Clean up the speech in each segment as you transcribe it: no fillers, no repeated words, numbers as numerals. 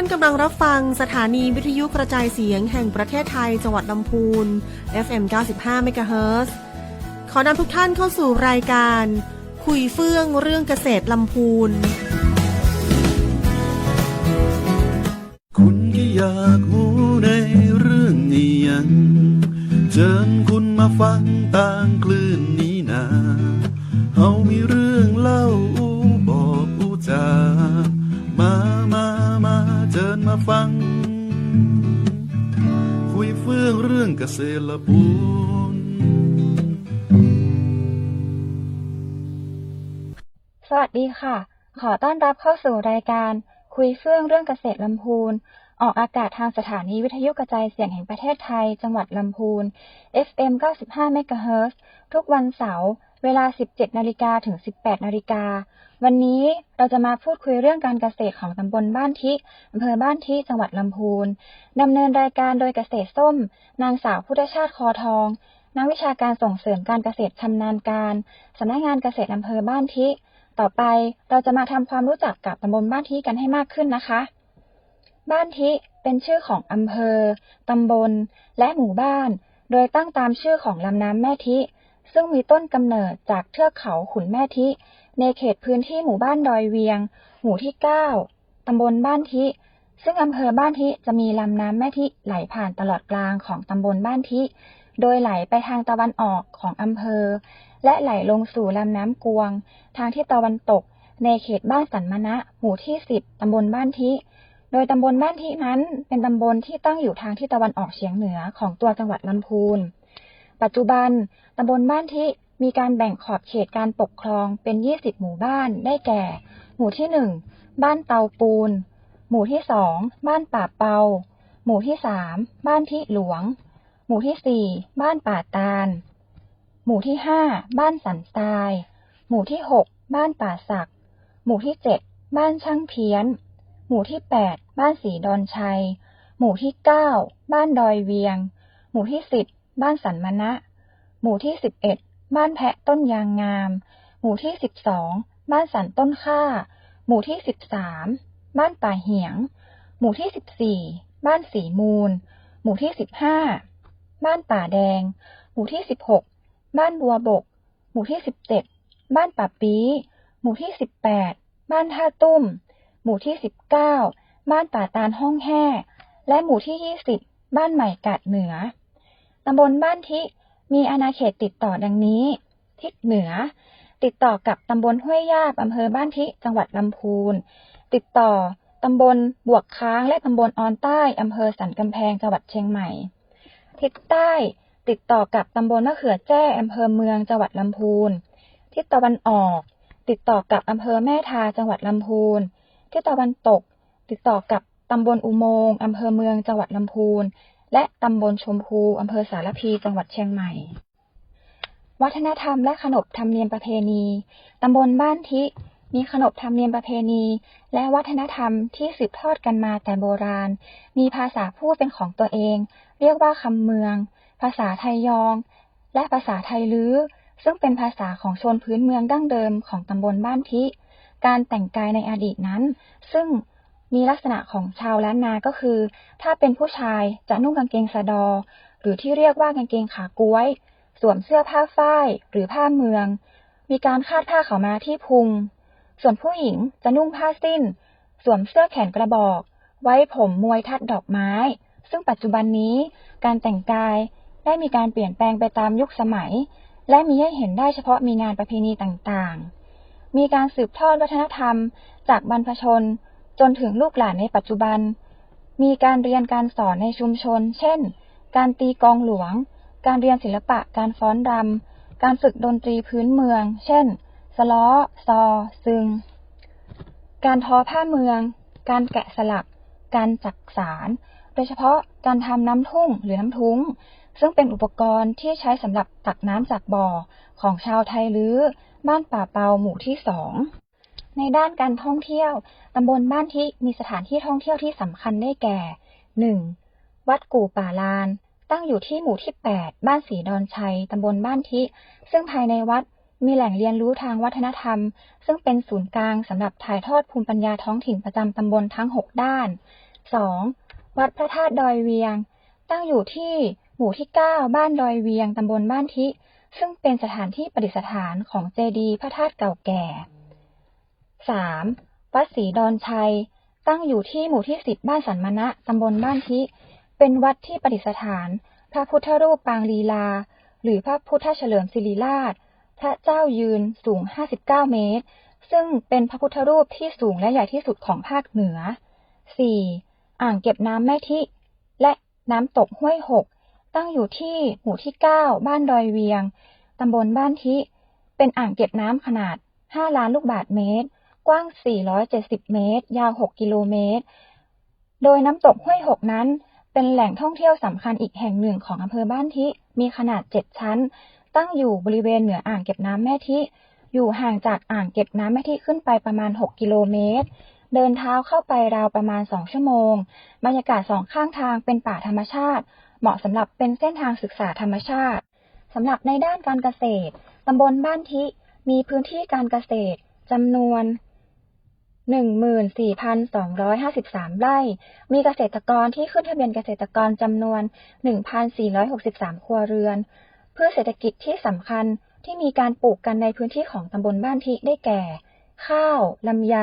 านกำลังรับฟังสถานีวิทยุกระจายเสียงแห่งประเทศไทยจังหวัดลำพูน FM 95 เมกะเฮิรตซ์ขอนำทุกท่านเข้าสู่รายการคุยเฟื่องเรื่องเกษตรลำพูนคุณก็อยากรู้ในเรื่องนี้ยังเชิญคุณมาฟังต่างคลื่นนี้นาเฮามีเรื่องเล่าบอกจามาเชิญมาฟังคุยเฟื่องเรื่องเกษตรลำพูนสวัสดีค่ะขอต้อนรับเข้าสู่รายการคุยเฟื่องเรื่องเกษตรลำพูนออกอากาศทางสถานีวิทยุกระจายเสียงแห่งประเทศไทยจังหวัดลำพูน FM 95 เมกะเฮิรตซ์ทุกวันเสาร์เวลา 17 นาฬิกาถึง 18 นาฬิกาวันนี้เราจะมาพูดคุยเรื่องการเกษตรของตำบลบ้านทิอำเภอบ้านทิจังหวัดลำพูนดำเนินรายการโดยเกษตรส้มนางสาวพุทธชาติคอทองนักวิชาการส่งเสริมการเกษตรชำนาญการสำนักงานเกษตรอำเภอบ้านทิต่อไปเราจะมาทำความรู้จักกับตำบลบ้านทิกันให้มากขึ้นนะคะบ้านทิเป็นชื่อของอำเภอตำบลและหมู่บ้านโดยตั้งตามชื่อของลำน้ำแม่ทิซึ่งมีต้นกำเนิดจากเทือกเขาขุนแม่ทิในเขตพื้นที่หมู่บ้านดอยเวียงหมู่ที่9ตำบลบ้านทิซึ่งอำเภอบ้านทิจะมีลำน้ำแม่ทิไหลผ่านตลอดกลางของตำบลบ้านทิโดยไหลไปทางตะวันออกของอำเภอและไหลลงสู่ลำน้ำกวงทางทิศตะวันตกในเขตบ้านสันมณะหมู่ที่10ตำบลบ้านทิโดยตำบลบ้านทินั้นเป็นตำบลที่ตั้งอยู่ทางทิศตะวันออกเฉียงเหนือของตัวจังหวัดลำพูนปัจจุบันตำบลบ้านทิมีการแบ่งขอบเขตการปกครองเป็น20หมู่บ้านได้แก่หมู่ที่1บ้านเตาปูนหมู่ที่2บ้านป่าเปาหมู่ที่3บ้านทิหลวงหมู่ที่4บ้านป่าตาลหมู่ที่5บ้านสันทรายหมู่ที่6บ้านป่าสักหมู่ที่7บ้านช่างเพี้ยนหมู่ที่8บ้านสีดอนชัยหมู่ที่9บ้านดอยเวียงหมู่ที่10บ้านสันมณะหมู่ที่11บ้านแพะต้นยางงามหมู่ที่12บ้านสันต้นข่าหมู่ที่13บ้านป่าเหียงหมู่ที่14บ้านสีมูลหมู่ที่15บ้านป่าแดงหมู่ที่16บ้านบัวบกหมู่ที่17บ้านป่าปีหมู่ที่18บ้านท่าตุ้มหมู่ที่19บ้านป่าตาลห้องแห่และหมู่ที่20บ้านใหม่กาดเหนือตำบลบ้านทิมีอาณาเขตติดต่อดังนี้ทิศเหนือติดต่อกับตำบลห้วยยาบอำเภอบ้านทิจังหวัดลำพูนติดต่อตำบลบวกค้างและตำบลออนใต้อำเภอสันกำแพงจังหวัดเชียงใหม่ทิศใต้ติดต่อกับตำบลมะเขือแจ้อำเภอเมืองจังหวัดลำพูนทิศตะวันออกติดต่อกับอำเภอแม่ทาจังหวัดลำพูนทิศตะวันตกติดต่อกับตำบลอุโมงค์อำเภอเมืองจังหวัดลำพูนและตำบลชมพูอำเภอสารพีจังหวัดเชียงใหม่วัฒนธรรมและขนบธรรมเนียมประเพณีตำบลบ้านทิมีขนบธรรมเนียมประเพณีและวัฒนธรรมที่สืบทอดกันมาแต่โบราณมีภาษาพูดเป็นของตัวเองเรียกว่าคำเมืองภาษาไทยยองและภาษาไทยลื้อซึ่งเป็นภาษาของชนพื้นเมืองดั้งเดิมของตำบลบ้านทิการแต่งกายในอดีตนั้นซึ่งมีลักษณะของชาวล้านนาก็คือถ้าเป็นผู้ชายจะนุ่งกางเกงสะดอหรือที่เรียกว่ากางเกงขาก๊วยสวมเสื้อผ้าฝ้ายหรือผ้าเมืองมีการคาดผ้าขาวม้าที่พุงส่วนผู้หญิงจะนุ่งผ้าสิ้นสวมเสื้อแขนกระบอกไว้ผมมวยทัดดอกไม้ซึ่งปัจจุบันนี้การแต่งกายได้มีการเปลี่ยนแปลงไปตามยุคสมัยและมีให้เห็นได้เฉพาะมีงานประเพณีต่างๆมีการสืบทอดวัฒนธรรมจากบรรพชนจนถึงลูกหลานในปัจจุบันมีการเรียนการสอนในชุมชนเช่นการตีกลองหลวงการเรียนศิลปะการฟ้อนรำการฝึกดนตรีพื้นเมืองเช่นสล้อซอซึงการทอผ้าเมืองการแกะสลักการจักสานโดยเฉพาะการทำน้ำทุ่งหรือน้ำทุ้งซึ่งเป็นอุปกรณ์ที่ใช้สำหรับตักน้ำจากบ่อของชาวไทยลื้อบ้านป่าเปาหมู่ที่2ในด้านการท่องเที่ยวตำบลบ้านทิมีสถานที่ท่องเที่ยวที่สำคัญได้แก่ 1. วัดกู่ป่าลานตั้งอยู่ที่หมู่ที่8บ้านสีดอนชัยตำบลบ้านทิซึ่งภายในวัดมีแหล่งเรียนรู้ทางวัฒนธรรมซึ่งเป็นศูนย์กลางสำหรับถ่ายทอดภูมิปัญญาท้องถิ่นประจำตำบลทั้ง6ด้าน 2. วัดพระธาตุดอยเวียงตั้งอยู่ที่หมู่ที่ 9 บ้านดอยเวียงตำบลบ้านทิซึ่งเป็นสถานที่ประดิษฐานของเจดีย์พระธาตุเก่าแก่ 3. วัดศรีดอนชัยตั้งอยู่ที่หมู่ที่ 10 บ้านสันมณะตำบลบ้านทิเป็นวัดที่ประดิษฐานพระพุทธรูปปางลีลาหรือพระพุทธเฉลิมศิริราชพระเจ้ายืนสูง59 เมตรซึ่งเป็นพระพุทธรูปที่สูงและใหญ่ที่สุดของภาคเหนือ 4. อ่างเก็บน้ำแม่ทิและน้ำตกห้วยหกตั้งอยู่ที่หมู่ที่ 9 บ้านดอยเวียงตำบลบ้านทิเป็นอ่างเก็บน้ำขนาด5 ล้านลูกบาศก์เมตรกว้าง470 เมตรยาว6 กิโลเมตรโดยน้ำตกห้วยหกนั้นเป็นแหล่งท่องเที่ยวสำคัญอีกแห่งหนึ่งของอำเภอบ้านทิมีขนาด7 ชั้นตั้งอยู่บริเวณเหนืออ่างเก็บน้ำแม่ทิอยู่ห่างจากอ่างเก็บน้ำแม่ทิขึ้นไปประมาณ6 กิโลเมตรเดินเท้าเข้าไปราวประมาณ2 ชั่วโมงบรรยากาศสองข้างทางเป็นป่าธรรมชาติเหมาะสำหรับเป็นเส้นทางศึกษาธรรมชาติสำหรับในด้านการเกษตรตำบลบ้านทิมีพื้นที่การเกษตรจำนวน 14,253 ไร่มีเกษตรกรที่ขึ้นทะเบียนเกษตรกรจำนวน 1,463 ครัวเรือนพืชเศรษฐกิจที่สำคัญที่มีการปลูกกันในพื้นที่ของตำบลบ้านทิได้แก่ ข้าวลำไย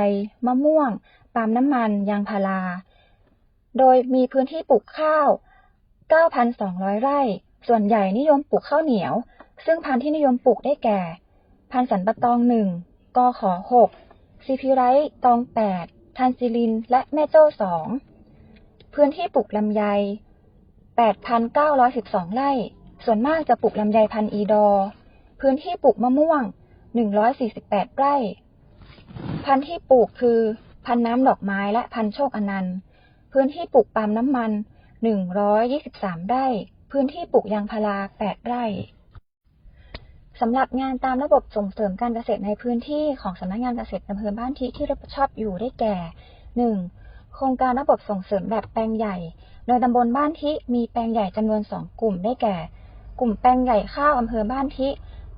มะม่วงปาล์มน้ำมันยางพาราโดยมีพื้นที่ปลูกข้าว 9,200 ไร่ส่วนใหญ่นิยมปลูกข้าวเหนียวซึ่งพันธุ์ที่นิยมปลูกได้แก่ พันธุ์สันปะตอง 1 กข. 6 ซีพิไรต์ตอง 8 ทันซิลินและแม่โจ้ 2 พื้นที่ปลูกลำไย 8,912 ไร่ส่วนมากจะปลูกลำไยพันธุ์อีดอร์พื้นที่ปลูกมะม่วง 148 ไร่พันธุ์ที่ปลูกคือพันธุ์น้ำดอกไม้และพันธุ์โชคอนันต์พื้นที่ปลูกปาล์มน้ำมัน123 ไร่พื้นที่ปลูกยางพารา 8 ไร่สำหรับงานตามระบบส่งเสริมการเกษตรในพื้นที่ของสำนักงานเกษตรอำเภอบ้านทิที่รับผิดชอบอยู่ได้แก่ 1. โครงการระบบส่งเสริมแบบแปลงใหญ่โดยตำบลบ้านทิมีแปลงใหญ่จำนวน 2 กลุ่มได้แก่กลุ่มแปลงใหญ่ข้าวอำเภอบ้านทิ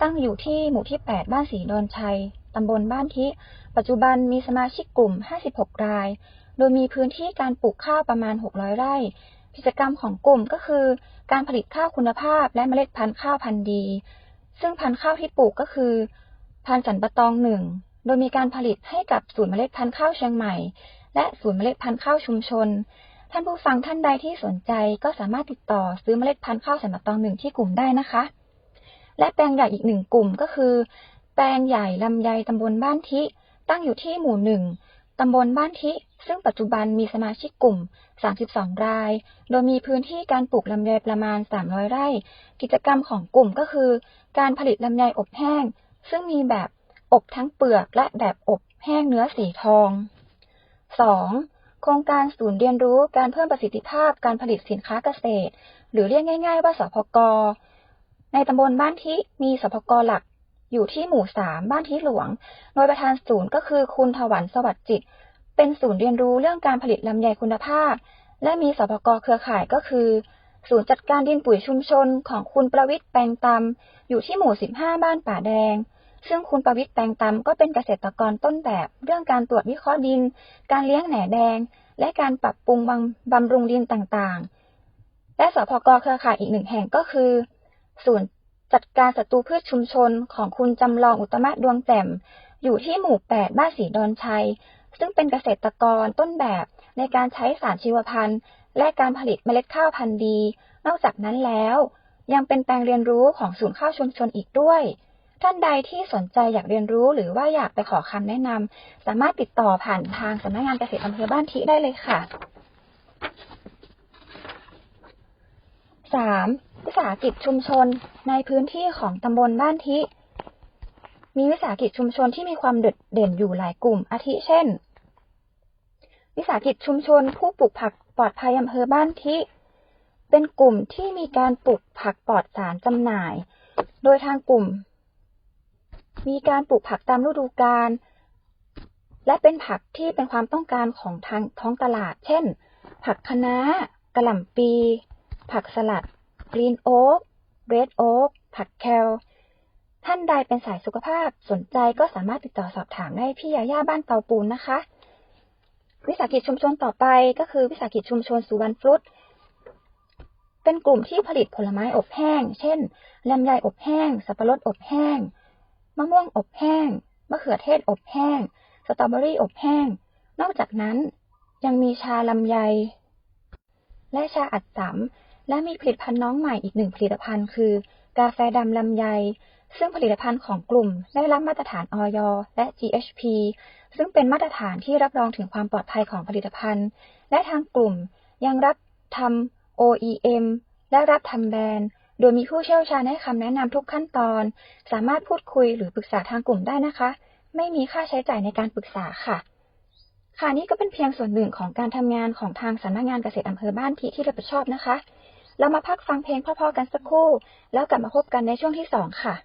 ตั้งอยู่ที่หมู่ที่ 8 บ้านศรีดอนชัยตำบลบ้านทิปัจจุบันมีสมาชิกกลุ่ม56 รายโดยมีพื้นที่การปลูกข้าวประมาณ600 ไร่กิจกรรมของกลุ่มก็คือการผลิตข้าวคุณภาพและเมล็ดพันธุ์ข้าวพันธุ์ดีซึ่งพันธุ์ข้าวที่ปลูกก็คือพันธุ์สันปะตอง 1โดยมีการผลิตให้กับศูนย์เมล็ดพันธุ์ข้าวเชียงใหม่และศูนย์เมล็ดพันธุ์ข้าวชุมชนท่านผู้ฟังท่านใดที่สนใจก็สามารถติดต่อซื้อเมล็ดพันธุ์ข้าวสันปะตอง 1ที่กลุ่มได้นะคะและแปลงใหญ่อีก1กลุ่มก็คือแปลงใหญ่ลำไยตำบลบ้านทิตั้งอยู่ที่หมู่ 1ตำบลบ้านทิซึ่งปัจจุบันมีสมาชิกกลุ่ม32 รายโดยมีพื้นที่การปลูกลำไยประมาณ300 ไร่กิจกรรมของกลุ่มก็คือการผลิตลำไยอบแห้งซึ่งมีแบบอบทั้งเปลือกและแบบอบแห้งเนื้อสีทอง 2. โครงการศูนย์เรียนรู้การเพิ่มประสิทธิภาพการผลิตสินค้าเกษตรหรือเรียกง่ายๆว่าสพก.ในตำบลบ้านทิมีสพก.หลักอยู่ที่หมู่ 3 บ้านทิหลวงโดยประธานศูนย์ก็คือคุณถวันสวัสดิ์จิตเป็นศูนย์เรียนรู้เรื่องการผลิตลำไยคุณภาพและมีสพก.เครือข่ายก็คือศูนย์จัดการดินปุ๋ยชุมชนของคุณประวิตรแปลงตำอยู่ที่หมู่ 15 บ้านป่าแดงซึ่งคุณประวิตรแปลงตำก็เป็นเกษตรกรต้นแบบเรื่องการตรวจวิเคราะห์ดินการเลี้ยงแหน่แดงและการปรับปรุงบำรุงดินต่างๆและสพก.เครือข่ายอีก1แห่งก็คือศูนย์จัดการศัตรูพืชชุมชนของคุณจำลองอุตตมะดวงแจ่มอยู่ที่หมู่ 8 บ้านศรีดอนชัยซึ่งเป็นเกษตรกรต้นแบบในการใช้สารชีวพันธุ์และการผลิตเมล็ดข้าวพันธุ์ดีนอกจากนั้นแล้วยังเป็นแปลงเรียนรู้ของศูนย์ข้าวชุมชนอีกด้วยท่านใดที่สนใจอยากเรียนรู้หรือว่าอยากไปขอคำแนะนำสามารถติดต่อผ่านทางสำนักงานเกษตรอำเภอบ้านทิได้เลยค่ะ 3. วิสาหกิจชุมชนในพื้นที่ของตำบลบ้านทิมีวิสาหกิจชุมชนที่มีความโดดเด่นอยู่หลายกลุ่มอาทิเช่นวิสาหกิจชุมชนผู้ปลูกผักปลอดภัยอำเภอบ้านทิเป็นกลุ่มที่มีการปลูกผักปลอดสารจำหน่ายโดยทางกลุ่มมีการปลูกผักตามฤดูกาลและเป็นผักที่เป็นความต้องการของทางท้องตลาดเช่นผักคะน้ากะหล่ำปีผักสลัดกรีนโอ๊กเรดโอ๊กผักแคลท่านใดเป็นสายสุขภาพสนใจก็สามารถติดต่อสอบถามได้พี่ยาย่าบ้านเตาปูนนะคะ วิสาหกิจชุมชนต่อไปก็คือวิสาหกิจชุมชนสุวรรณฟรุตเป็นกลุ่มที่ผลิตผลไม้อบแห้งเช่นลำไยอบแห้งสับปะรดอบแห้งมะม่วงอบแห้งมะเขือเทศอบแห้งสตรอเบอรี่อบแห้งนอกจากนั้นยังมีชาลำไยและชาอัดสำและมีผลิตภัณฑ์น้องใหม่อีกหนึ่งผลิตภัณฑ์คือกาแฟดำลำไยซึ่งผลิตภัณฑ์ของกลุ่มได้รับมาตรฐานอย และ GHP ซึ่งเป็นมาตรฐานที่รับรองถึงความปลอดภัยของผลิตภัณฑ์และทางกลุ่มยังรับทำ OEM และรับทำแบรนด์โดยมีผู้เชี่ยวชาญให้คำแนะนำทุกขั้นตอนสามารถพูดคุยหรือปรึกษาทางกลุ่มได้นะคะไม่มีค่าใช้จ่ายในการปรึกษาค่ะนี่ก็เป็นเพียงส่วนหนึ่งของการทำงานของทางสำนักงานเกษตรอำเภอบ้านที่รับผิดชอบนะคะเรามาพักฟังเพลงเพราะๆกันสักครู่แล้วกลับมาพบกันในช่วงที่2ค่ะ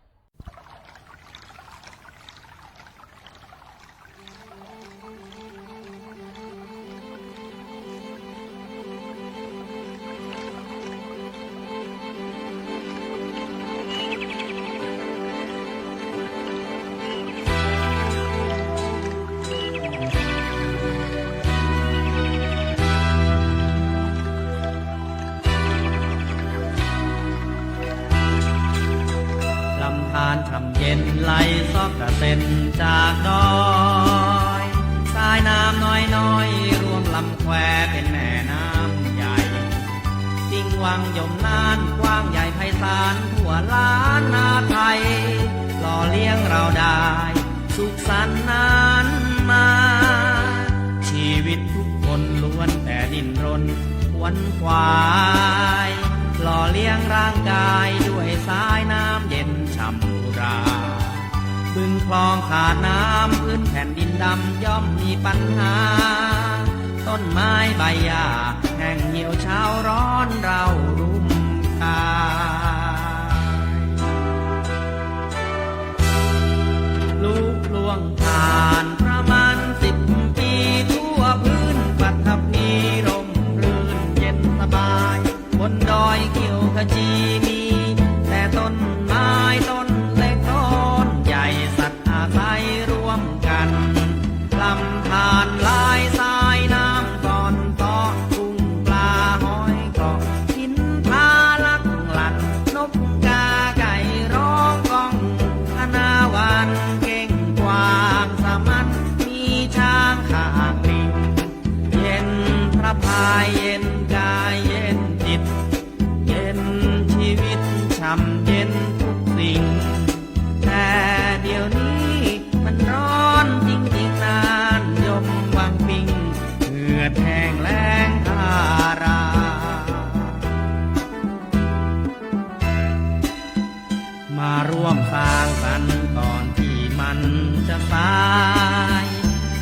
ลำธารช่ำเย็นไหลซอกกระเซ็นจากดอยสายน้ำน้อยๆรวมลำแควเป็นแม่น้ำใหญ่สิ่งวังยมนานกว้างใหญ่ไพศาลทั่วล้านนาไทยหล่อเลี้ยงเราได้สุขสันต์นานมาชีวิตทุกคนล้วนแต่ดิ้นรนขวนขวายหล่อเลี้ยงร่างกายด้วยสายน้ำเย็นช่ำอุราบึงคลองขาดน้ำพื้นแผ่นดินดำย่อมมีปัญหาต้นไม้ใบหญ้าแห้งเหี่ยวเช้าร้อนเรารุ่มกายลูกล่วงผ่านประมาณ10 ปีทั่วพื้นปัตภีร่มรื่นเย็นสบายบนดอยเขียวขจีมีแต่ต้นไม้ต้นเล็กต้นใหญ่สัตว์อาศัยร่วมกันลำธารลายสายน้ำก่อนต่อกุ้งปลาหอยเกาะหินพาลักหลัดนกกาไก่ร้องก้องอนาวันเก่งกวางสมันมีช้างข้างลิงเย็นพระพายเย็นกายเย็นจิตเย็นชีวิตช่ำเย็นทุกสิ่งแต่เดี๋ยวนี้มันร้อนจริงๆนานยมวังปิงเหงื่อแห้งแล้งทารามาร่วมสร้างสรรค์ก่อนที่มันจะสาย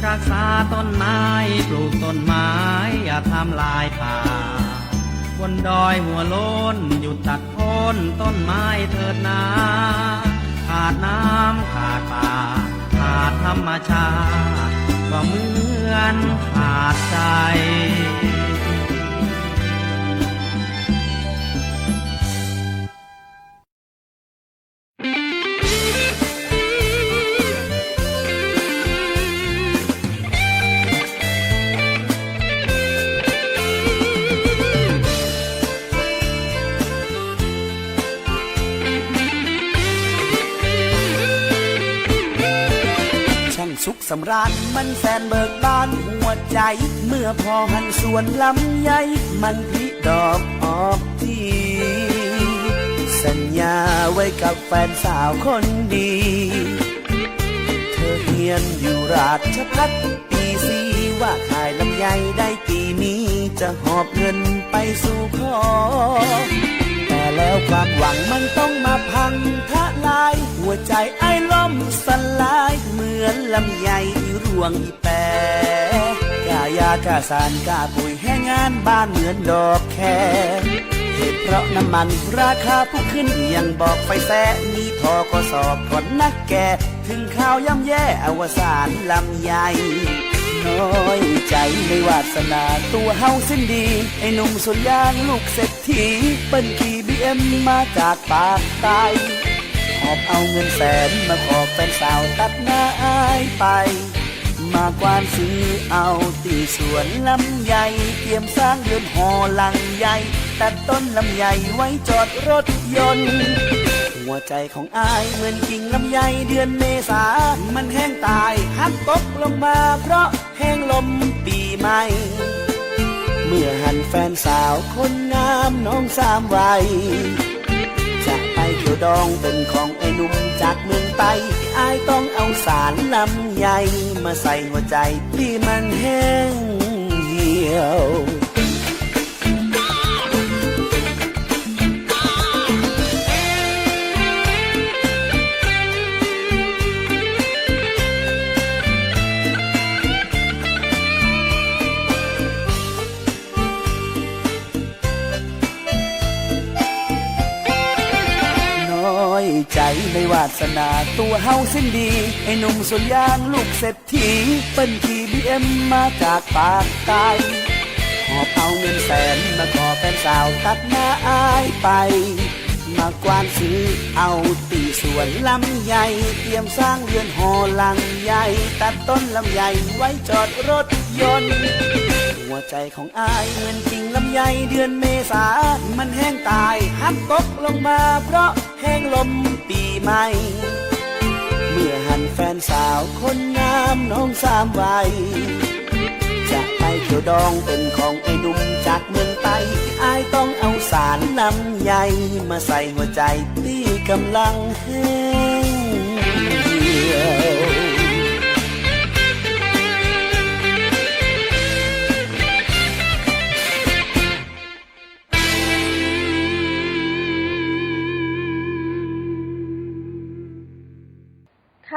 รักษาต้นไม้ปลูกต้นไม้อย่าทำลายป่าบนดอยหัวโล้นหยุดตัดโค่นต้นไม้เถิดนาขาดน้ำขาดป่าขาดธรรมชาติก็เหมือนขาดใจ สุขสำราญมันแสนเบิกบานหัวใจเมื่อพอหันสวนลำไยมันพลิดอกออกทีสัญญาไว้กับแฟนสาวคนดีเธอเฮียนอยู่ราชภัฏปีสี่ว่าขายลำไยได้ปีนี้จะหอบเงินไปสู่ขอแต่แล้วความหวังมันต้องมาพังทลายหัวใจไอ้ล้มสลายเหมือนลำไยร่วงอีแปรกายากาสารกาปุ๋ยแห้งงานบ้านเหมือนดอกแคเหตุเพราะน้ำมันราคาพุ่งขึ้นยังบอกไฟแสมีทอกสอบก่อนนักแก่ถึงข่าวย่ำแย่อวสานลำไยน้อยใจในวาสนาตัวเฮาสิ้นดีไอ้หนุ่มสวนยางลูกเศรษฐีเปิ้นขี่บีเอ็มมาจากปากใต้หอบเอาเงินแสนมาขอแฟนสาวตัดหน้าอายไป มากวานซื้อเอาตีสวนลำไยเตรียมสร้างเรือนหอหลังใหญ่ตัดต้นลำไยไว้จอดรถยนต์หัวใจของอายเหมือนกิ่งลำไยเดือนเมษามันแห้งตายหักตกลงมาเพราะแห้งลมปีใหม่เมื่อหันแฟนสาวคนงามน้องสามวัยจะไปเที่ยวดองเป็นของไอ้หนุ่มจากเมืองไต้อายต้องเอาสารลำไยมาใส่หัวใจที่มันแห้งเหี่ยว น้อยใจในวาสนาตัวเฮาสิ้นดีไอ้หนุ่มส่วนยางลูกเศรษฐีเป็นขี่บีเอ็มมาจากปากใต้หอบเอาเงินแสนมาขอแฟนสาวตัดหน้าอายไปมากวานซื้อเอาตีสวนลำใหญ่เตรียมสร้างเรือนหอหลังใหญ่ตัดต้นลำใหญ่ไว้จอดรถยนต์หัวใจของอายเหมือนกิ่งลำไยเดือนเมษามันแห้งตายหักตกลงมาเพราะแห้งลมปีใหม่เมื่อหันแฟนสาวคนงามน้องสามวัยจะไปเที่ยวดองเป็นของไอ้หนุ่มจากเมืองไต้อายต้องเอาสารลำไยมาใส่หัวใจที่กำลังแห้งเหี่ยว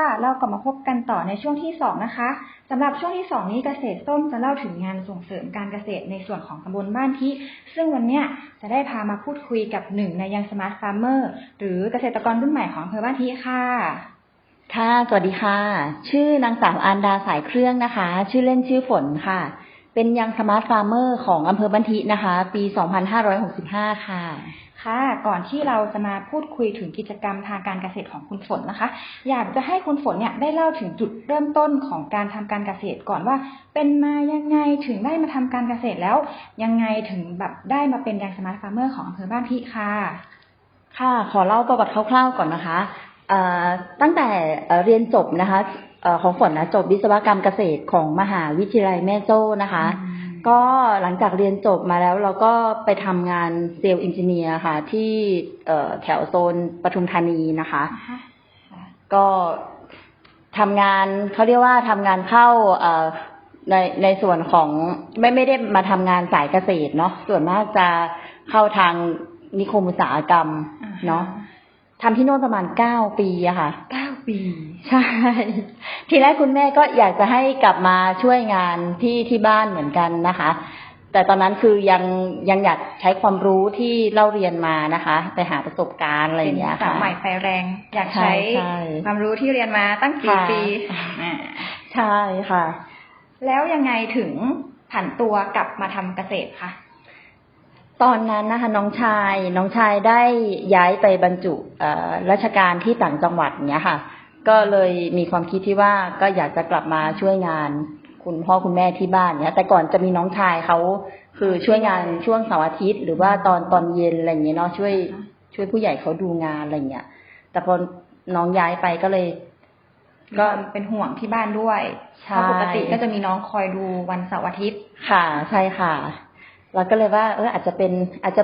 ค่ะเรากลับมาพบกันต่อในช่วงที่2นะคะสำหรับช่วงที่2นี้เกษตรส้มจะเล่าถึงงานส่งเสริมการเกษตรในส่วนของตำบลบ้านที่ซึ่งวันเนี้ยจะได้พามาพูดคุยกับหนึ่งในยังสมาร์ทฟาร์มเมอร์หรือเกษตรกรรุ่นใหม่ของอำเภอบ้านที่ค่ะค่ะสวัสดีค่ะชื่อนางสาวอันดาสายเครื่องนะคะชื่อเล่นชื่อฝนค่ะเป็นยังสมาร์ทฟาร์มเมอร์ของอำเภอบ้านทินะคะปี2565ค่ะค่ะก่อนที่เราจะมาพูดคุยถึงกิจกรรมทางการเกษตรของคุณฝนนะคะอยากจะให้คุณฝนเนี่ยได้เล่าถึงจุดเริ่มต้นของการทำการเกษตรก่อนว่าเป็นมายังไงถึงได้มาทำการเกษตรแล้วยังไงถึงแบบได้มาเป็นยังสมาร์ทฟาร์มเมอร์ของอำเภอบ้านทิค่ะค่ะขอเล่าประวัติคร่าวๆก่อนนะคะตั้งแต่เรียนจบนะคะของฝนนะจบวิศวกรรมเกษตรของมหาวิทยาลัยแม่โจ้นะคะก็หลังจากเรียนจบมาแล้วเราก็ไปทำงานเซลล์เอนจิเนียร์ค่ะที่แถวโซนปทุมธานีนะคะก็ทำงานเขาเรียกว่าทำงานเข้าในส่วนของไม่ได้มาทำงานสายเกษตรเนาะส่วนมากจะเข้าทางนิคมอุตสาหกรรมเนาะทำที่โน่นประมาณ9 ปีอะค่ะ9 ปีใช่ทีแรกคุณแม่ก็อยากจะให้กลับมาช่วยงานที่บ้านเหมือนกันนะคะแต่ตอนนั้นคือยังอยากใช้ความรู้ที่เล่าเรียนมานะคะไปหาประสบการณ์อะไรอย่างเงี้ยค่ะใหม่ไฟแรงอยากใช้ความรู้ที่เรียนมาตั้งกี่ปีใช่ค่ะแล้วยังไงถึงผันตัวกลับมาทำเกษตรคะตอนนั้นนะคะน้องชายได้ย้ายไปบรรจุราชการที่ต่างจังหวัดเนี้ยค่ะก็เลยมีความคิดที่ว่าก็อยากจะกลับมาช่วยงานคุณพ่อคุณแม่ที่บ้านเนี้ยแต่ก่อนจะมีน้องชายเขาคือช่วยงานช่วงเสาร์อาทิตย์หรือว่าตอนเย็นอะไรอย่างเงี้ยเนาะช่วยผู้ใหญ่เขาดูงานอะไรเงี้ยแต่พอน้องย้ายไปก็เลยก็เป็นห่วงที่บ้านด้วยเพราะปกติก็จะมีน้องคอยดูวันเสาร์อาทิตย์ค่ะใช่ค่ะเราก็เลยว่าอาจจะเ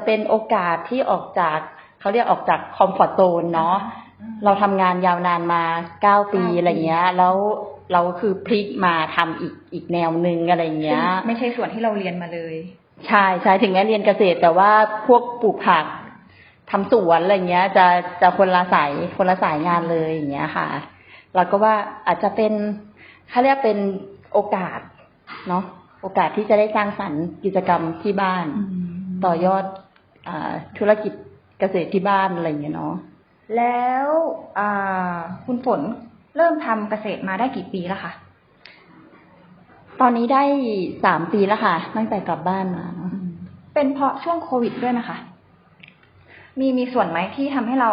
ป็นโอกาสที่ออกจากเขาเรียกออกจากคอมฟอร์ตโซนเนาะเราทำงานยาวนานมา9 ปีอะไรเงี้ยแล้วเราคือพลิกมาทำอีกแนวนึงอะไรเงี้ยไม่ใช่ส่วนที่เราเรียนมาเลยใช่ถึงแม้เรียนเกษตรแต่ว่าพวกปลูกผักทำสวนอะไรเงี้ยจะคนละสายงานเลยอย่างเงี้ยค่ะเราก็ว่าอาจจะเป็นเขาเรียกเป็นโอกาสเนาะโอกาสที่จะได้สร้างสรรค์กิจกรรมที่บ้านต่อยอดธุรกิจเกษตรที่บ้านอะไรอย่างเงี้ยเนาะแล้วคุณฝนเริ่มทำเกษตรมาได้กี่ปีแล้วคะตอนนี้ได้3 ปีแล้วค่ะตั้งแต่กลับบ้านมาเนาะเป็นเพราะช่วงโควิดด้วยนะคะมีส่วนไหมที่ทำให้เรา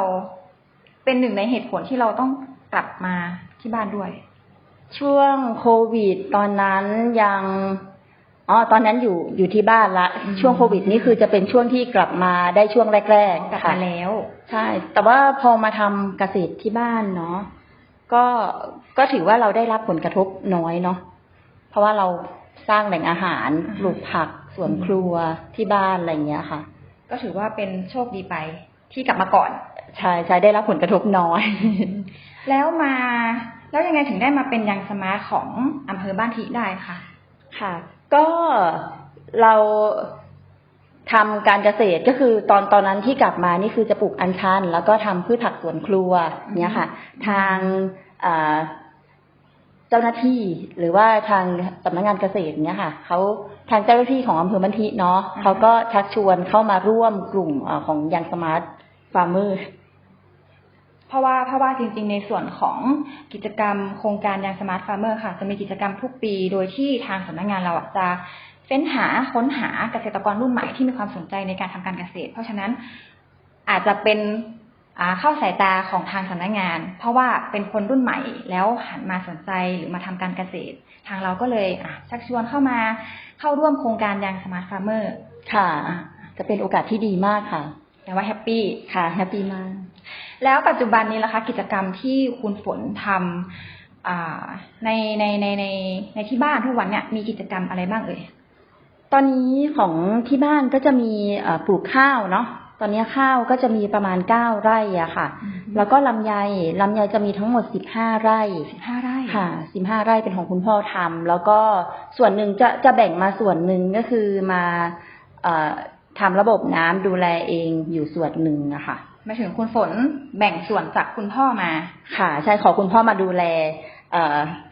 เป็นหนึ่งในเหตุผลที่เราต้องกลับมาที่บ้านด้วย ช่วงโควิดตอนนั้นยังตอนนั้นอยู่ที่บ้านละช่วงโควิดนี่คือจะเป็นช่วงที่กลับมาได้ช่วงแรกๆ กลับ ค่ะ มาแล้ว ใช่ แต่ว่าพอมาทำเกษตรที่บ้านเนาะก็ถือว่าเราได้รับผลกระทบน้อยเนาะเพราะว่าเราสร้างแหล่งอาหารปลูกผักสวนครัวที่บ้านอะไรเงี้ยค่ะ ก็ถือว่าเป็นโชคดีไปที่กลับมาก่อน ใช่ใช่ได้รับผลกระทบน้อย แล้วยังไงถึงได้มาเป็นยังสมาร์ทของอำเภอบ้านทิได้คะ ค่ะ ก็เราทำการเกษตรก็คือตอนนั้นที่กลับมานี่คือจะปลูกอัญชันแล้วก็ทำพืชผักสวนครัวเนี้ยค่ะ ทางเจ้าหน้าที่หรือว่าทางสำนักงานเกษตรเนี้ยค่ะเขาทางเจ้าหน้าที่ของอำเภอบ้านทิเนาะเขาก็ชักชวนเข้ามาร่วมกลุ่มของยังสมาร์ทฟาร์มเมอร์ เพราะว่าจริงๆในส่วนของกิจกรรมโครงการยังสมาร์ทฟาร์มเมอร์ค่ะจะมีกิจกรรมทุกปีโดยที่ทางสำนักงานเราจะเฟ้นหาค้นหาเกษตรกรรุ่นใหม่ที่มีความสนใจในการทำการเกษตรเพราะฉะนั้นอาจจะเป็นเข้าสายตาของทางสำนักงานเพราะว่าเป็นคนรุ่นใหม่แล้วหันมาสนใจหรือมาทำการเกษตรทางเราก็เลยชักชวนเข้าร่วมโครงการยังสมาร์ทฟาร์มเมอร์ค่ะจะเป็นโอกาสที่ดีมากค่ะแต่ว่าแฮปปี้ค่ะแฮปปี้มากแล้วปัจจุบันนี้ล่ะคะกิจกรรมที่คุณฝนทำในที่บ้านทุกวันเนี่ยมีกิจกรรมอะไรบ้างเอ่ยตอนนี้ของที่บ้านก็จะมีปลูกข้าวเนาะตอนนี้ข้าวก็จะมีประมาณ9ไร่อะค่ะแล้วก็ลำไยจะมีทั้งหมด15ไร่15ไร่ค่ะ15ไร่เป็นของคุณพ่อทำแล้วก็ส่วนหนึ่งจะแบ่งมาส่วนหนึ่งก็คือมาทำระบบน้ำดูแลเองอยู่ส่วนหนึ่งนะคะหมายถึงคุณฝนแบ่งส่วนจากคุณพ่อมาค่ะใช่ขอคุณพ่อมาดูแล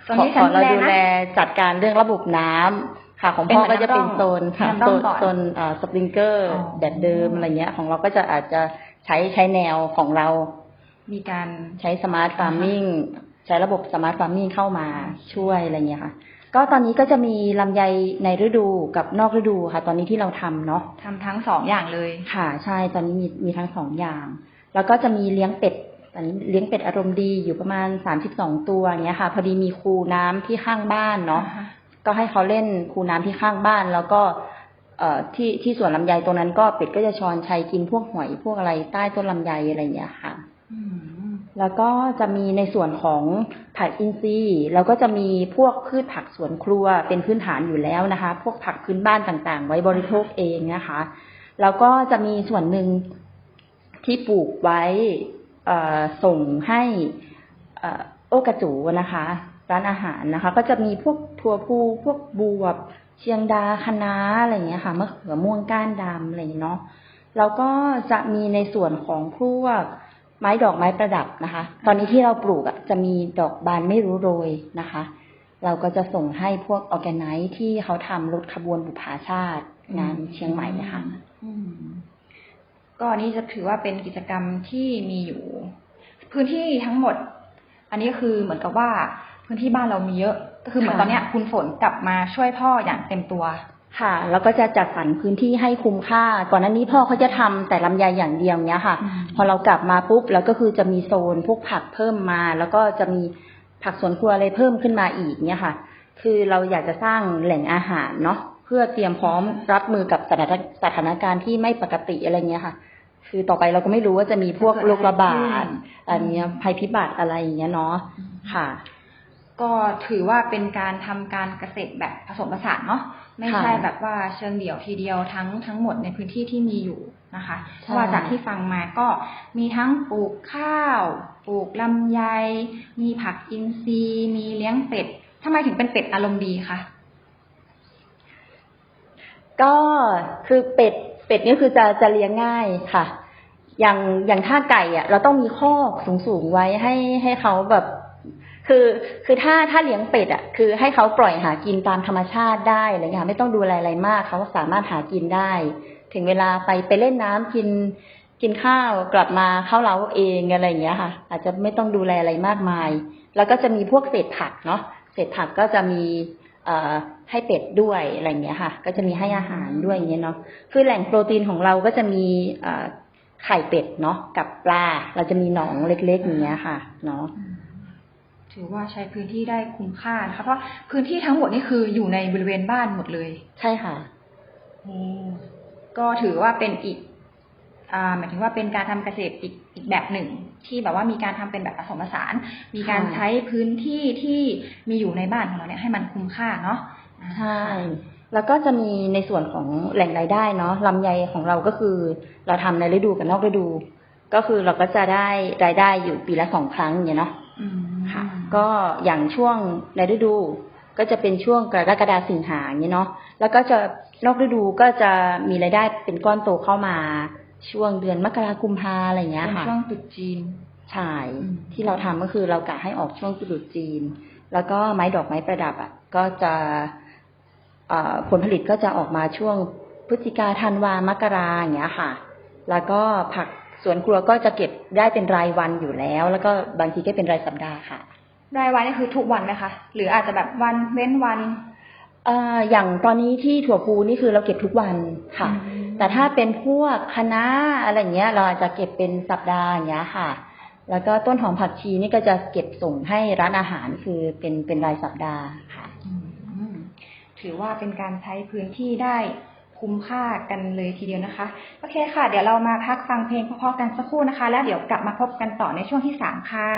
ขอเราดูแลจัดการเรื่องระบบน้ำค่ะของพ่อก็จะเป็นโซนค่ะโซนสปริงเกอร์แบบเดิมอะไรเงี้ยของเราก็จะอาจจะใช้แนวของเรามีการใช้สมาร์ทฟาร์มมิ่งใช้ระบบสมาร์ทฟาร์มมิ่งเข้ามาช่วยอะไรเงี้ยค่ะก็ตอนนี้ก็จะมีลำไยในฤดูกับนอกฤดูค่ะตอนนี้ที่เราทำเนาะทำทั้ง2อย่างเลยค่ะใช่ตอนนี้มีทั้ง2อย่างแล้วก็จะมีเลี้ยงเป็ดตอนนี้เลี้ยงเป็ดอารมณ์ดีอยู่ประมาณ32ตัวเนี้ยค่ะพอดีมีคูน้ำที่ข้างบ้านเนาะก็ให้เขาเล่นคูน้ำที่ข้างบ้านแล้วก็ที่สวนลำไยตรงนั้นก็เป็ดก็จะชอนชัยกินพวกหอยพวกอะไรใต้ต้นลำไยอะไรเงี้ยค่ะแล้วก็จะมีในส่วนของผักอินทรีย์แล้วก็จะมีพวกพืชผักสวนครัวเป็นพื้นฐานอยู่แล้วนะคะพวกผักพื้นบ้านต่างๆไว้บริโภคเองนะคะแล้วก็จะมีส่วนหนึ่งที่ปลูกไว้ส่งให้โอกระจูนะคะร้านอาหารนะคะก็จะมีพวกถั่วพูพวกบวบเชียงดาคะน้าอะไรอย่างเงี้ยค่ะมะเขือม่วงก้านดำอะไรเนาะแล้วก็จะมีในส่วนของพวกไม้ดอกไม้ประดับนะคะตอนนี้ที่เราปลูกจะมีดอกบานไม่รู้โรยนะคะเราก็จะส่งให้พวกออร์แกไนซ์ที่เขาทำรถขบวนบุพาชาติงานเชียงใหม่นะคะก็นี่จะถือว่าเป็นกิจกรรมที่มีอยู่พื้นที่ทั้งหมดอันนี้คือเหมือนกับว่าพื้นที่บ้านเรามีเยอะก็คือเหมือนตอนนี้คุณฝนกลับมาช่วยพ่ออย่างเต็มตัวค่ะแล้วก็จะจัดสรรพื้นที่ให้คุ้มค่าก่อนหน้านี้พ่อเขาจะทำแต่ลำไยอย่างเดียวเนี้ยค่ะพอเรากลับมาปุ๊บแล้วก็คือจะมีโซนพวกผักเพิ่มมาแล้วก็จะมีผักสวนครัวอะไรเพิ่มขึ้นมาอีกเนี้ยค่ะคือเราอยากจะสร้างแหล่งอาหารเนาะเพื่อเตรียมพร้อมรับมือกับสถานการณ์ที่ไม่ปกติอะไรเงี้ยค่ะคือต่อไปเราก็ไม่รู้ว่าจะมีพวกโรคระบาดอันนี้ภัยพิบัติอะไรอย่างเงี้ยเนาะค่ะก็ถือว่าเป็นการทำการเกษตรแบบผสมผสานเนาะไม่ใช่แบบว่าเชิงเดี่ยวทีเดียวทั้งหมดในพื้นที่ที่มีอยู่นะคะเพราะว่าจากที่ฟังมาก็มีทั้งปลูกข้าวปลูกลำไยมีผักอินทรีย์มีเลี้ยงเป็ดทำไมถึงเป็นเป็ดอารมณ์ดีคะก็คือเป็ดนี่คือจะเลี้ยงง่ายค่ะอย่างถ้าไก่เราต้องมีคอกสูงไว้ให้เขาแบบคือถ้าเลี้ยงเป็ดคือให้เขาปล่อยหากินตามธรรมชาติได้อะไรเงี้ยไม่ต้องดูแลอะไรมากเขาสามารถหากินได้ถึงเวลาไปเล่นน้ำกินข้าวกลับมาเข้าเล้าเองอะไรอย่างเงี้ยค่ะอาจจะไม่ต้องดูแลอะไรมากมายแล้วก็จะมีพวกเศษผักเนาะเศษผักก็จะมีให้เป็ดด้วยอะไรอย่างเงี้ยค่ะก็จะมีให้อาหารด้วยอย่างเงี้ยเนาะคือแหล่งโปรตีนของเราก็จะมีไข่เป็ดเนาะกับปลาเราจะมีหนองเล็กๆอย่างเงี้ยค่ะเนาะ ถือว่าใช้พื้นที่ได้คุ้มค่านะคะเพราะพื้นที่ทั้งหมดนี่คืออยู่ในบริเวณบ้านหมดเลย ใช่ค่ะ ก็ถือว่าเป็นอีกหมายถึงว่าเป็นการทำเกษตรอีกแบบหนึ่งที่แบบว่ามีการทำเป็นแบบผสมผสานมีการใช้พื้นที่ที่มีอยู่ในบ้านของเราเนี่ยให้มันคุ้มค่าเนาะใช่แล้วก็จะมีในส่วนของแหล่งรายได้เนาะลำไยของเราก็คือเราทำในฤดูกับนอกฤดู ก็คือเราก็จะได้รายได้อยู่ปีละ2 ครั้งอย่างเนาะค่ะก็อย่างช่วงในฤดูก็จะเป็นช่วงกรกฎาสิงหาอย่างนี้เนาะแล้วก็จะนอกฤดูก็จะมีรายได้เป็นก้อนโตเข้ามาช่วงเดือนมกราคมกุมภาอะไรอย่างเงี้ยค่ะช่วงตรุษจีนใช่ที่เราทำก็คือเรากะให้ออกช่วงตรุษจีนแล้วก็ไม้ดอกไม้ประดับอ่ะก็จะผลผลิตก็จะออกมาช่วงพฤศจิกาธันวามกราอย่างเงี้ยค่ะแล้วก็ผักสวนครัวก็จะเก็บได้เป็นรายวันอยู่แล้วแล้วก็บางทีก็เป็นรายสัปดาห์ค่ะรายวันนี่คือทุกวันไหมคะหรืออาจจะแบบวันเว้นวันอย่างตอนนี้ที่ถั่วพูนี่คือเราเก็บทุกวันค่ะแต่ถ้าเป็นพวกคะน้าอะไรเงี้ยเราอาจจะเก็บเป็นสัปดาห์อย่างเงี้ยค่ะแล้วก็ต้นหอมผักชีนี่ก็จะเก็บส่งให้ร้านอาหารคือเป็นรายสัปดาห์ค่ะถือว่าเป็นการใช้พื้นที่ได้คุ้มค่ากันเลยทีเดียวนะคะโอเคค่ะเดี๋ยวเรามาพักฟังเพลงเพราะๆกันสักครู่นะคะแล้วเดี๋ยวกลับมาพบกันต่อในช่วงที่3ค่ะ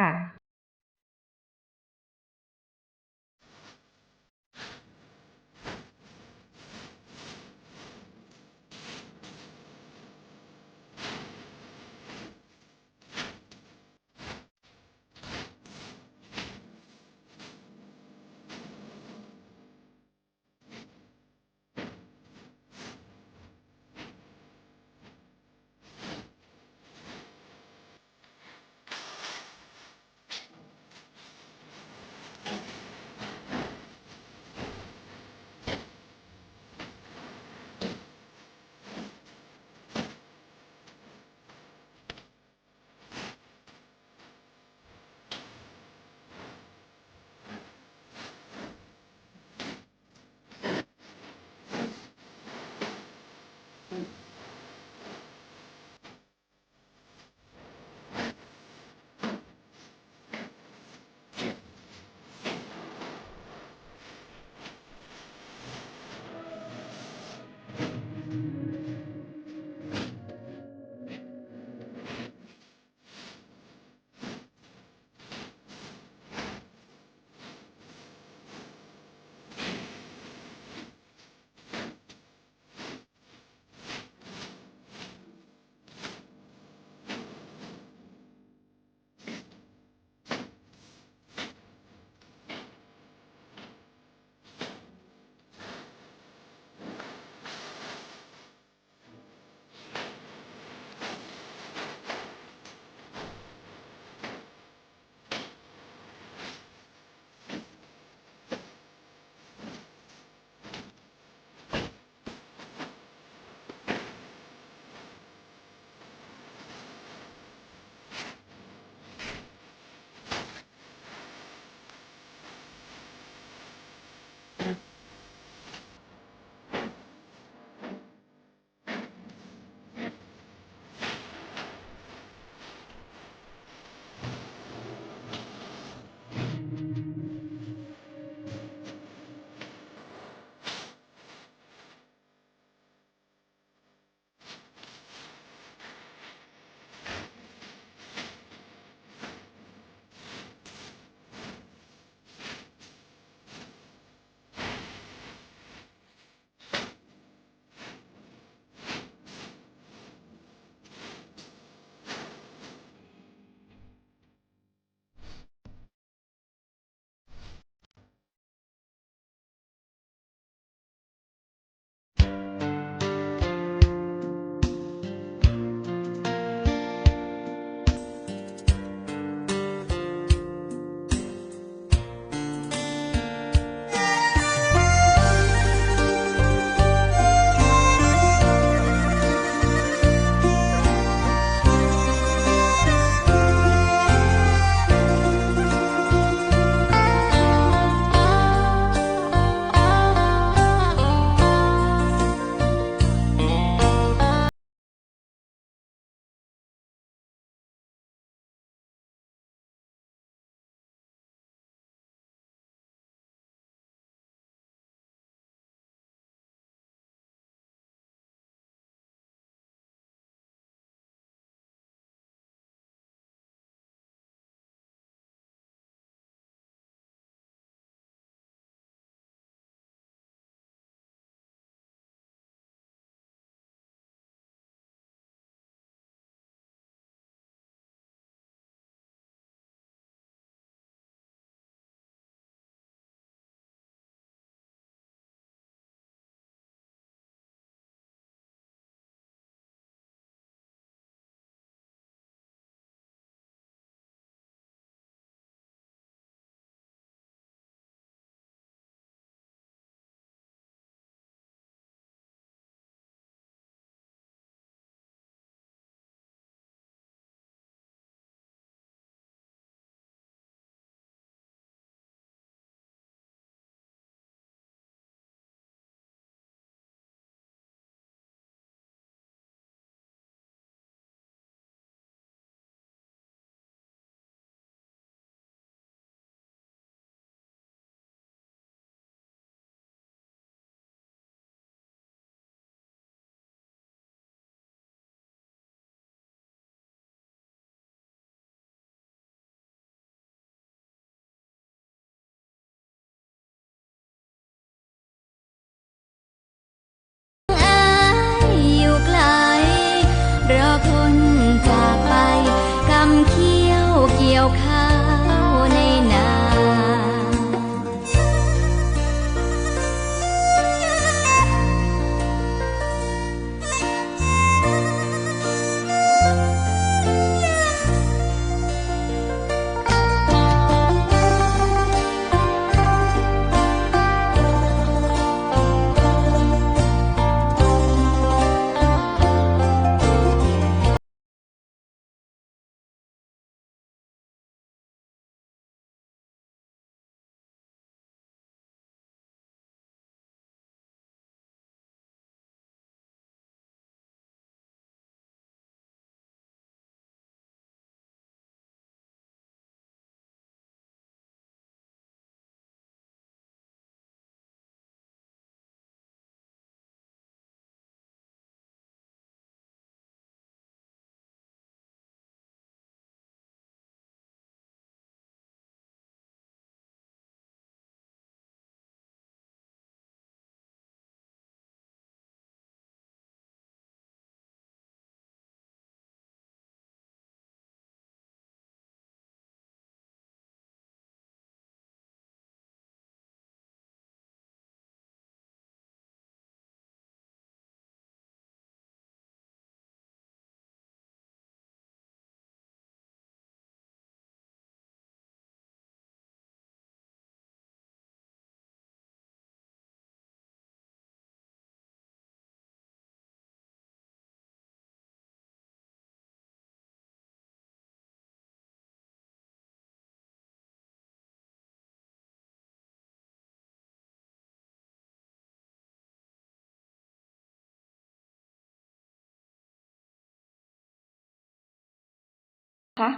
คะ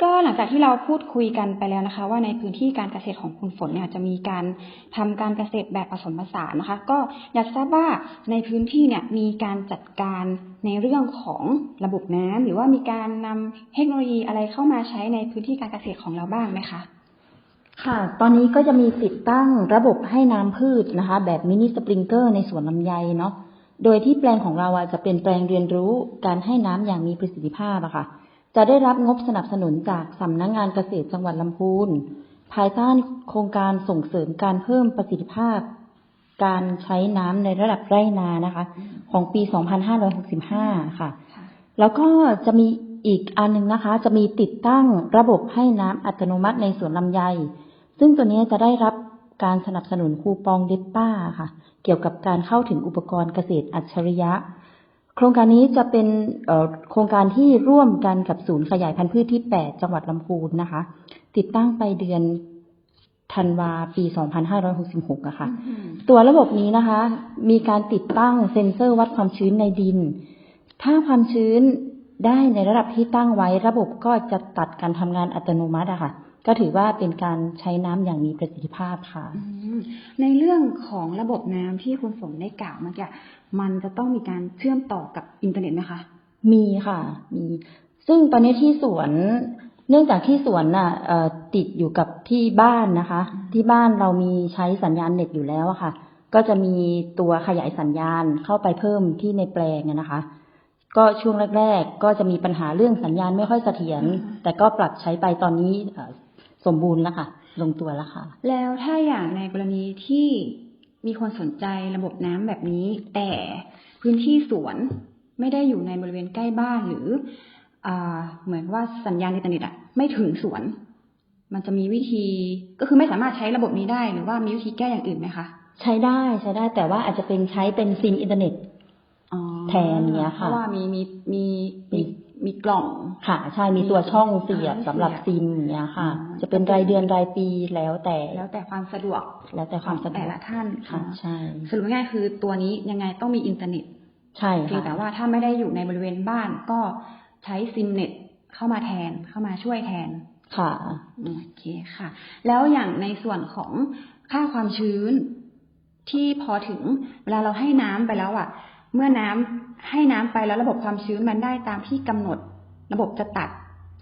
ก็หลังจากที่เราพูดคุยกันไปแล้วนะคะ ว่าในพื้นที่การเกษตรของคุณฝนเนี่ยจะมีการทำการเกษตรแบบผสมผสานนะคะ ก็อยากทราบว่าในพื้นที่เนี่ยมีการจัดการในเรื่องของระบบน้ำหรือว่ามีการนำเทคโนโลยีอะไรเข้ามาใช้ในพื้นที่การเกษตรของเราบ้างไหมคะค่ะ ตอนนี้ก็จะมีติดตั้งระบบให้น้ำพืชนะคะ แบบมินิสปริงเกอร์ในสวนลำไยเนาะโดยที่แปลงของเราจะเป็นแปลงเรียนรู้การให้น้ำอย่างมีประสิทธิภาพอะค่ะจะได้รับงบสนับสนุนจากสำนักงานเกษตรจังหวัดลำพูนภายใต้โครงการส่งเสริมการเพิ่มประสิทธิภาพการใช้น้ำในระดับไร่นานะคะของปี 2565 ค่ะแล้วก็จะมีอีกอันนึงนะคะจะมีติดตั้งระบบให้น้ำอัตโนมัติในสวนลำไยซึ่งตัวนี้จะได้รับการสนับสนุนคูปองเดปป้าค่ะเกี่ยวกับการเข้าถึงอุปกรณ์เกษตรอัจฉริยะโครงการนี้จะเป็นโครงการที่ร่วมกันกับศูนย์ขยายพันธุ์พืชที่ 8 จังหวัดลำพูนนะคะติดตั้งไปเดือนธันวาปี 2566อะค่ะตัวระบบนี้นะคะมีการติดตั้งเซ็นเซอร์วัดความชื้นในดินถ้าความชื้นได้ในระดับที่ตั้งไว้ระบบก็จะตัดการทำงานอัตโนมัติอะค่ะก็ถือว่าเป็นการใช้น้ำอย่างมีประสิทธิภาพค่ะในเรื่องของระบบน้ำที่คุณฝนได้กล่าวเมื่อกี้มันจะต้องมีการเชื่อมต่อกับอินเทอร์เน็ตไหมคะมีค่ะมีซึ่งตอนนี้ที่สวนเนื่องจากที่สวนน่ะติดอยู่กับที่บ้านนะคะที่บ้านเรามีใช้สัญญาณเน็ตอยู่แล้วอะค่ะก็จะมีตัวขยายสัญญาณเข้าไปเพิ่มที่ในแปลงนะคะก็ช่วงแรกๆก็จะมีปัญหาเรื่องสัญญาณไม่ค่อยเสถียรแต่ก็ปรับใช้ไปตอนนี้สมบูรณ์แล้วค่ะลงตัวแล้วค่ะแล้วถ้าอย่างในกรณีที่มีคนสนใจระบบน้ำแบบนี้แต่พื้นที่สวนไม่ได้อยู่ในบริเวณใกล้บ้านหรือเหมือนว่าสัญญาณอินเทอร์เน็ตไม่ถึงสวนมันจะมีวิธีก็คือไม่สามารถใช้ระบบนี้ได้หรือว่ามีวิธีแก้อย่างอื่นไหมคะใช้ได้แต่ว่าอาจจะเป็นใช้เป็นซิมอินเทอร์เน็ตแทนเนี้ยค่ะเพราะว่ามีกล่องค่ะใช่มีตัวช่องเสียบสำหรับซิมเนี้ยค่ะจะเป็นรายเดือนรายปีแล้วแต่ความสะดวกแล้วแต่ความสะดวกแต่ละท่านค่ะใช่สรุปง่ายๆคือตัวนี้ยังไงต้องมีอินเทอร์เน็ตใช่ค่ะเพียงแต่ว่าถ้าไม่ได้อยู่ในบริเวณบ้านก็ใช้ซิมเน็ตเข้ามาแทนเข้ามาช่วยแทนค่ะโอเคค่ะแล้วอย่างในส่วนของค่าความชื้นที่พอถึงเวลาเราให้น้ำไปแล้วเมื่อน้ำให้น้ำไปแล้วระบบความชื้นมันได้ตามที่กำหนดระบบจะตัด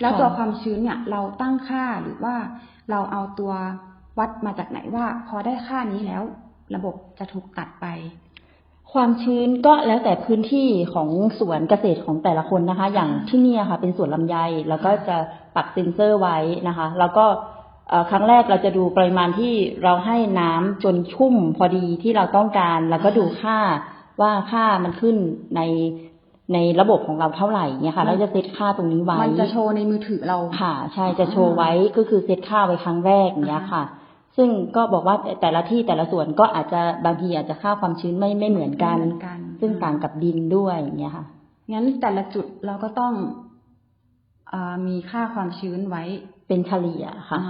แล้วตัวความชื้นเนี่ยเราตั้งค่าหรือว่าเราเอาตัววัดมาจากไหนว่าพอได้ค่านี้แล้วระบบจะถูกตัดไปความชื้นก็แล้วแต่พื้นที่ของสวนเกษตรของแต่ละคนนะคะอย่างที่นี่ค่ะเป็นสวนลำไยแล้วก็จะปักเซ็นเซอร์ไว้นะคะแล้วก็ครั้งแรกเราจะดูปริมาณที่เราให้น้ำจนชุ่มพอดีที่เราต้องการแล้วก็ดูค่าว่าค่ามันขึ้นในระบบของเราเท่าไหร่เนี่ยค่ะเราจะเซตค่าตรงนี้ไว้มันจะโชว์ในมือถือเราค่ะใช่จะโชว์ไว้ก็คือเซตค่าไว้ครั้งแรกเนี่ยค่ะซึ่งก็บอกว่าแต่ละที่แต่ละส่วนก็อาจจะบางทีอาจจะค่าความชื้นไม่เหมือนกันซึ่งต่างกับดินด้วยอย่างเงี้ยค่ะงั้นแต่ละจุดเราก็ต้องมีค่าความชื้นไว้เป็นเฉลี่ยค่ะ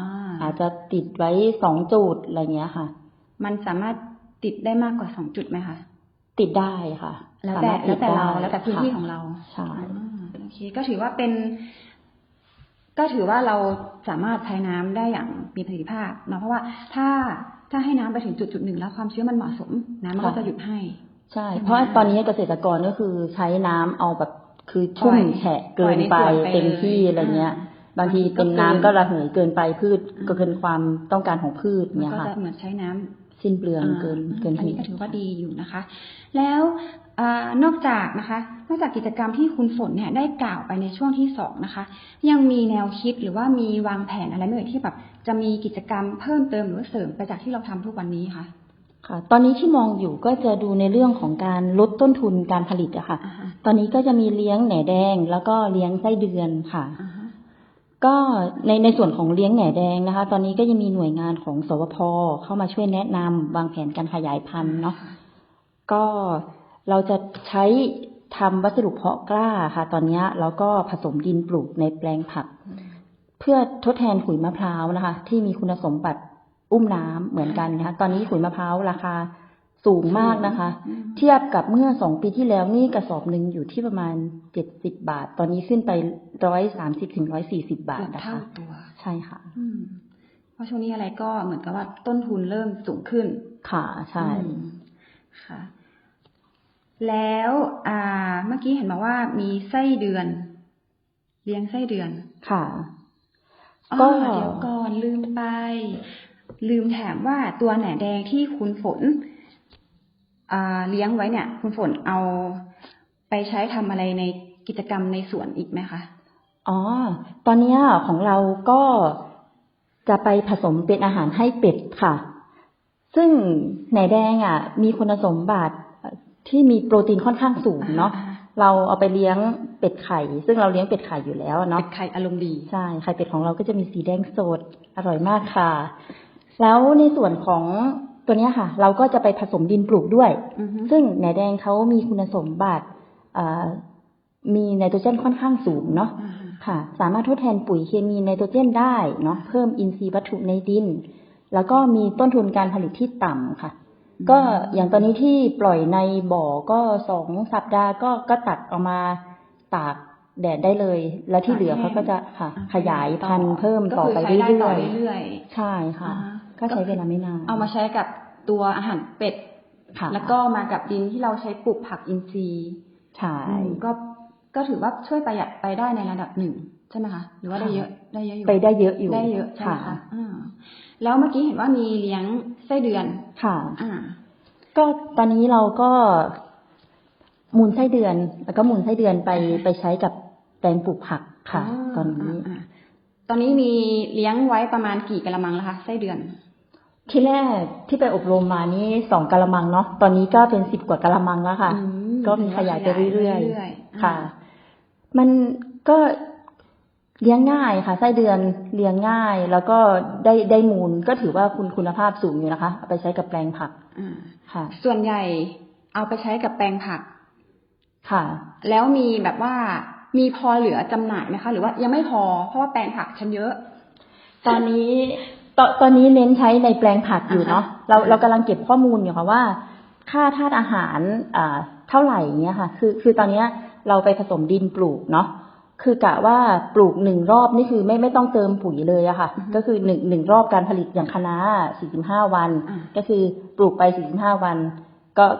อาจจะติดไว้2 จุดอะไรเงี้ยค่ะมันสามารถติดได้มากกว่า2 จุดไหมคะติดได้ค่ะแล้วแต่เราแล้วแต่พื้นที่ของเราใช่โอเคก็ถือว่าเราสามารถใช้น้ำได้อย่างมีประสิทธิภาพเนาะเพราะว่าถ้าให้น้ำไปถึงจุดหนึ่งแล้วความชื้นมันเหมาะสมน้ำมันก็จะหยุดให้ใช่เพราะตอนนี้เกษตรกรก็คือใช้น้ำเอาแบบคือชุ่มแฉะเกินไปเต็มที่อะไรเงี้ยบางทีเป็นน้ำก็ระเหยเกินไปพืชก็เกินความต้องการของพืชเนี่ยค่ะก็จะเหมือนใช้น้ำสิ้นเปลืองเกินอันนี้ก็ถือว่าดีอยู่นะคะแล้วนอกจากกิจกรรมที่คุณฝนเนี่ยได้กล่าวไปในช่วงที่2นะคะยังมีแนวคิดหรือว่ามีวางแผนอะไรไหมที่แบบจะมีกิจกรรมเพิ่มเติมหรือว่าเสริมไปจากที่เราทำทุกวันนี้คะค่ะตอนนี้ที่มองอยู่ก็จะดูในเรื่องของการลดต้นทุนการผลิตอะค่ะตอนนี้ก็จะมีเลี้ยงแหน่แดงแล้วก็เลี้ยงไส้เดือนค่ะก็ในส่วนของเลี้ยงแหน่แดงนะคะตอนนี้ก็ยังมีหน่วยงานของสวพ.เข้ามาช่วยแนะนำวางแผนการขยายพันธุ์เนาะก็เราจะใช้ทำวัสดุเพาะกล้าค่ะตอนนี้แล้วก็ผสมดินปลูกในแปลงผักเพื่อทดแทนขุยมะพร้าวนะคะที่มีคุณสมบัติอุ้มน้ำเหมือนกันนะคะตอนนี้ขุยมะพร้าวราคา สูงมากนะคะ เทียบกับเมื่อ2 ปีที่แล้วนี่กระสอบหนึ่งอยู่ที่ประมาณ70 บาท ตอนนี้ขึ้นไป130 ถึง 140 บาท เกือบ นะ เท่า คะ ตัว ใช่ค่ะ เพราะช่วงนี้อะไรก็เหมือนกับว่าต้นทุนเริ่มสูงขึ้น ค่ะใช่ ค่ะ แล้วเมื่อกี้เห็นบอกว่ามีไส้เดือน เลี้ยงไส้เดือน ค่ะ ก็ ก็ เดี๋ยวก่อนลืมไป ลืมถามว่าตัวแหน่แดงที่คุณฝนเลี้ยงไว้เนี่ย คุณฝนเอาไปใช้ทำอะไรในกิจกรรมในสวนอีกไหมคะ อ๋อ ตอนเนี้ยของเราก็จะไปผสมเป็นอาหารให้เป็ดค่ะ ซึ่งแหน่แดงมีคุณสมบัติที่มีโปรตีนค่อนข้างสูงเนาะ เราเอาไปเลี้ยงเป็ดไข่ ซึ่งเราเลี้ยงเป็ดไข่อยู่แล้วเนาะ เป็ดไข่อารมณ์ดี ใช่ ไข่เป็ดของเราก็จะมีสีแดงสด อร่อยมากค่ะ แล้วในส่วนของตัวเนี้ยค่ะ เราก็จะไปผสมดินปลูกด้วย อือฮึ ซึ่งแหน่แดงเขามีคุณสมบัติมีไนโตรเจนค่อนข้างสูงเนาะ ค่ะ สามารถทดแทนปุ๋ยเคมีไนโตรเจนได้เนาะ เพิ่มอินทรีย์วัตถุในดิน แล้วก็มีต้นทุนการผลิตที่ต่ำค่ะ ก็อย่างตอนนี้ที่ปล่อยในบ่อก็2 สัปดาห์ก็ตัดออกมาตากแดดได้เลย แล้วที่เหลือเขาก็จะค่ะ ขยายพันธุ์เพิ่มต่อไปเรื่อย ๆ ๆ ใช่ค่ะ อ่าฮะ ก็ใช้เวลาไม่นาน เอามาใช้กับตัวอาหารเป็ด ค่ะ แล้วก็มากับดินที่เราใช้ปลูกผักอินทรีย์ ใช่ ก็ถือว่าช่วยประหยัดไปได้ในระดับหนึ่งใช่ไหมคะ หรือว่าได้เยอะอยู่ ไปได้เยอะอยู่ ได้เยอะใช่ไหม ค่ะ คะแล้วเมื่อกี้เห็นว่ามีเลี้ยงไส้เดือน ค่ะ อ่า ก็ตอนนี้เราก็มูลไส้เดือน แล้วก็มูลไส้เดือนไปใช้กับแปลงปลูกผักค่ะ ตอนนี้ ตอนนี้มีเลี้ยงไว้ประมาณกี่กะละมังแล้วคะไส้เดือน ที่แรกที่ไปอบรมมานี่2 กะละมังเนาะ ตอนนี้ก็เป็น10 กว่ากะละมังแล้วค่ะ ก็มีขยายไปเรื่อยๆ ค่ะ มันก็เลี้ยงง่ายค่ะ ไส้เดือนเลี้ยงง่าย แล้วก็ได้มูลก็ถือว่าคุณภาพสูงอยู่นะคะ เอาไปใช้กับแปลงผัก ค่ะ ส่วนใหญ่เอาไปใช้กับแปลงผัก ค่ะ แล้วมีแบบว่ามีพอเหลือจำหน่ายไหมคะ หรือว่ายังไม่พอเพราะว่าแปลงผักฉันเยอะ ตอนนี้เน้นใช้ในแปลงผักอยู่เนาะ เรากำลังเก็บข้อมูลอยู่ค่ะว่า ค่าธาตุอาหารเท่าไหร่เงี้ยค่ะ คือตอนเนี้ยเราไปผสมดินปลูกเนาะ คือกะว่าปลูก1 รอบนี่คือไม่ต้องเติมปุ๋ยเลยอะค่ะ ก็คือหนึ่งรอบการผลิตอย่างคะน้า45 วัน ก็คือปลูกไป45 วัน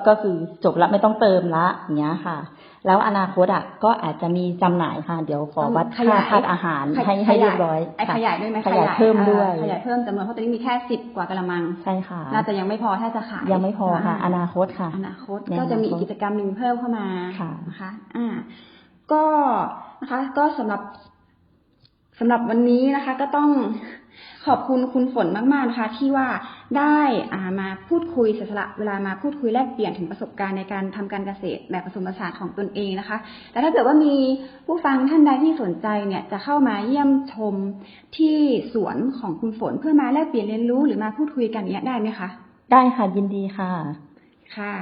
ก็คือจบละไม่ต้องเติมละอย่างเงี้ยค่ะ แล้วอนาคตก็อาจจะมีจำหน่ายค่ะ เดี๋ยวขอวัดค่าธาตุอาหารให้เรียบร้อย ขยายด้วยไหม ขยายเพิ่มด้วย ขยายเพิ่มจำนวนเพราะตอนนี้มีแค่10 กว่ากะละมัง ใช่ค่ะ น่าจะยังไม่พอถ้าจะขาย ยังไม่พอค่ะ อนาคตค่ะ อนาคตก็จะมีอีกกิจกรรมหนึ่งเพิ่มเข้ามา ค่ะ นะคะก็นะคะ ก็สำหรับวันนี้นะคะ ก็ต้องขอบคุณคุณฝนมากๆนะคะ ที่ว่าได้มาพูดคุยเสียสละเวลามาพูดคุยแลกเปลี่ยนถึงประสบการณ์ในการทำการเกษตรแบบผสมผสานของตนเองนะคะ แต่ถ้าเกิดว่ามีผู้ฟังท่านใดที่สนใจเนี่ยจะเข้ามาเยี่ยมชมที่สวนของคุณฝนเพื่อมาแลกเปลี่ยนเรียนรู้หรือมาพูดคุยกันเนี่ยได้ไหมคะ ได้ค่ะ ยินดีค่ะ ค่ะ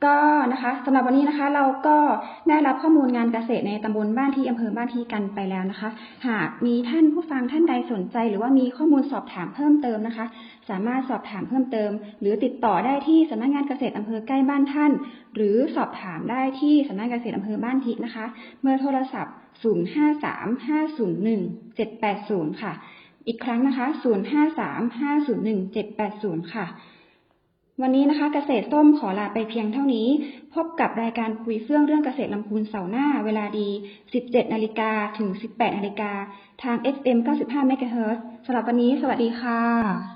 ก็นะคะสำหรับวันนี้นะคะ เราก็ได้รับข้อมูลงานเกษตรในตำบลบ้านที่อำเภอบ้านที่กันไปแล้วนะคะ หากมีท่านผู้ฟังท่านใดสนใจ หรือว่ามีข้อมูลสอบถามเพิ่มเติมนะคะ สามารถสอบถามเพิ่มเติม หรือติดต่อได้ที่สำนักงานเกษตรอำเภอใกล้บ้านท่าน หรือสอบถามได้ที่สำนักงานเกษตรอำเภอบ้านทินะคะเมื่อโทรศัพท์0535017780ค่ะอีกครั้งนะคะ0535017780ค่ะวันนี้นะคะเกษตรส้มขอลาไปเพียงเท่านี้พบกับรายการคุยเฟื่องเรื่องเกษตรลำพูนเสาร์หน้าเวลาดี 17 นาฬิกาถึง 18 นาฬิกาทาง FM 95 เมกะเฮิรตซ์สำหรับวันนี้สวัสดีค่ะ